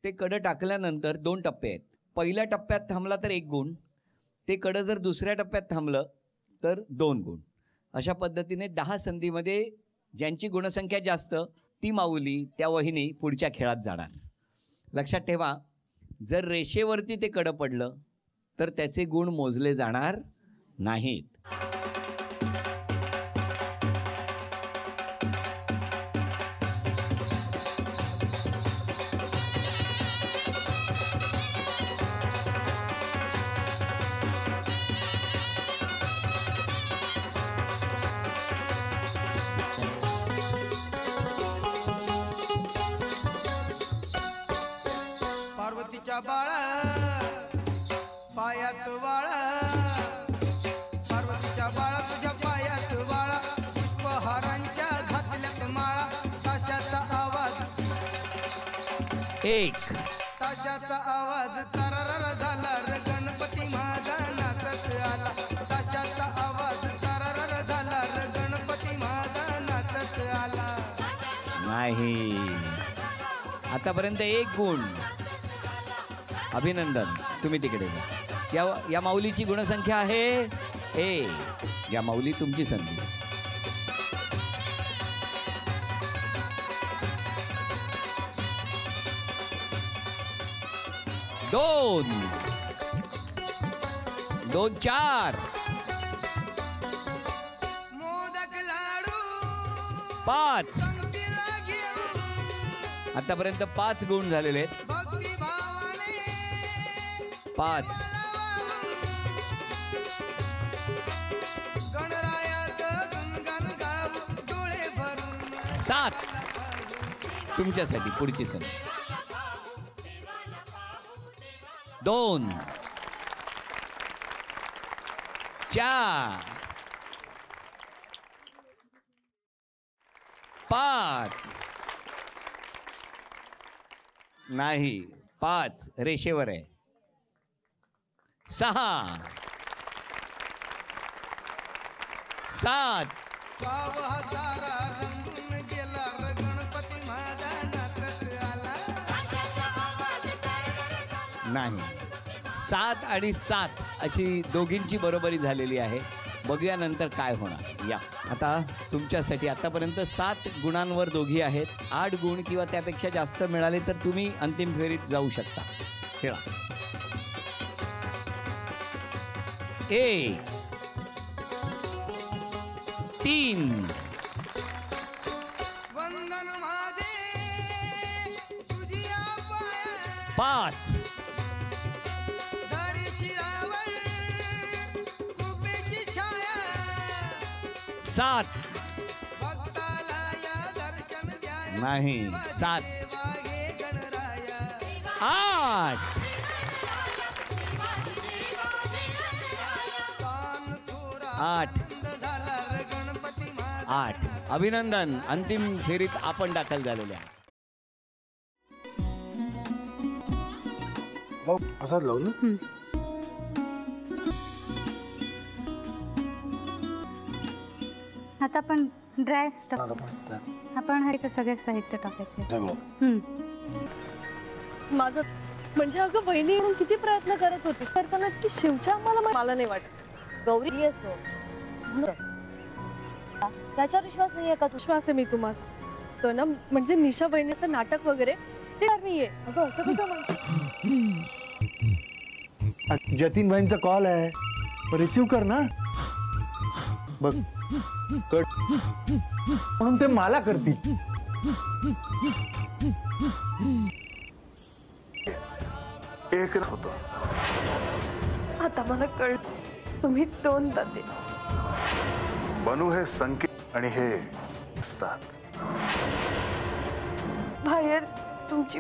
ते कडं टाकल्यानंतर 2 टप्पे आहेत. पहिल्या टप्प्यात थांबला तर 1 गुण, ते कडं जर दुसऱ्या टप्प्यात थांबलं तर 2 गुण. अशा पद्धतीने 10 संधीमध्ये ज्यांची गुणसंख्या जास्त ती माऊली त्या वहिनी पुढच्या खेळात जाणार. लक्षात ठेवा, जर रेषेवरती ते कडं पडलं तर त्याचे गुण मोजले जाणार नाहीत. पार्वतीच्या बाळा पायात वाळा, पार्वतीच्या बाळा तुझ्या पायात वाळा, पुष्पहारांच्या घातल्यात माळा, ताशाचा आवाज 1 ताशाचा आवाज तररर झाला रे गणपती माझा नाचत आला, ताशाचा आवाज तररर झाला रे गणपती माझा नाचत आला. नाही. आतापर्यंत 1 गुण. अभिनंदन, तुम्ही तिकडे जा. या माऊलीची गुणसंख्या आहे 1. या माऊली तुमची संधी. दोन 4 मोदक लाडू 5. पंक्तीला घेऊन आतापर्यंत 5 गुण झालेले आहेत. भक्ती भावाने 5. गणरायाचं गुणगान गाऊ डोळे भरून 7 तुमच्यासाठी पुढची संधी. 2 4 5 नाही. 5 रेषेवर आहे. 6 7 गाव हजारा रंगून गेला रे गणपती माझा नाचत आला. नाही. 7 आणि 7 अशी दोघींची बरोबरी झालेली आहे. बघूया नंतर काय होणार. या आता तुमच्यासाठी आतापर्यंत 7 गुणांवर दोघी आहेत. 8 गुण किंवा त्यापेक्षा जास्त मिळाले तर तुम्ही अंतिम फेरीत जाऊ शकता. खेळा. 1 3 वंदन माझे तुझिया पाया 5 धरी शिरावर कृपेची छाया 7 भक्ताला या दर्शन द्याया नाही. 7 देवा हे गणराया 8 तान थोरा 8 आनंद झाला रे गणपती माझा 8. अभिनंदन, अंतिम फेरीत आपण दाखल झालेले आहे. भाऊ असाच लावू ना. आता आपण ड्राय स्टफ आता पण त्यात आपण हरीचं सगळे साहित्य टाकायचे. सगळं माझं म्हणजे अगं बहिणी म्हणून किती प्रयत्न करत होती करताना की शिवच्या मला नाही वाटत. गौरी असतो त्याच्यावर विश्वास नाहीये का? विश्वास आहे मी तुम्हाला तो ना म्हणजे निशा बहिणीचं नाटक वगैरे ते नाहीये. अगं असं कसं म्हणतो? जतीन भाईंचा कॉल आहे, रिसीव कर ना. बघ म्हणून ते मला करतील. एक होतो. आता मला कळ तुम्ही 2 दाते बनू हे संकेत आणि हे असतात. बाहेर तुमची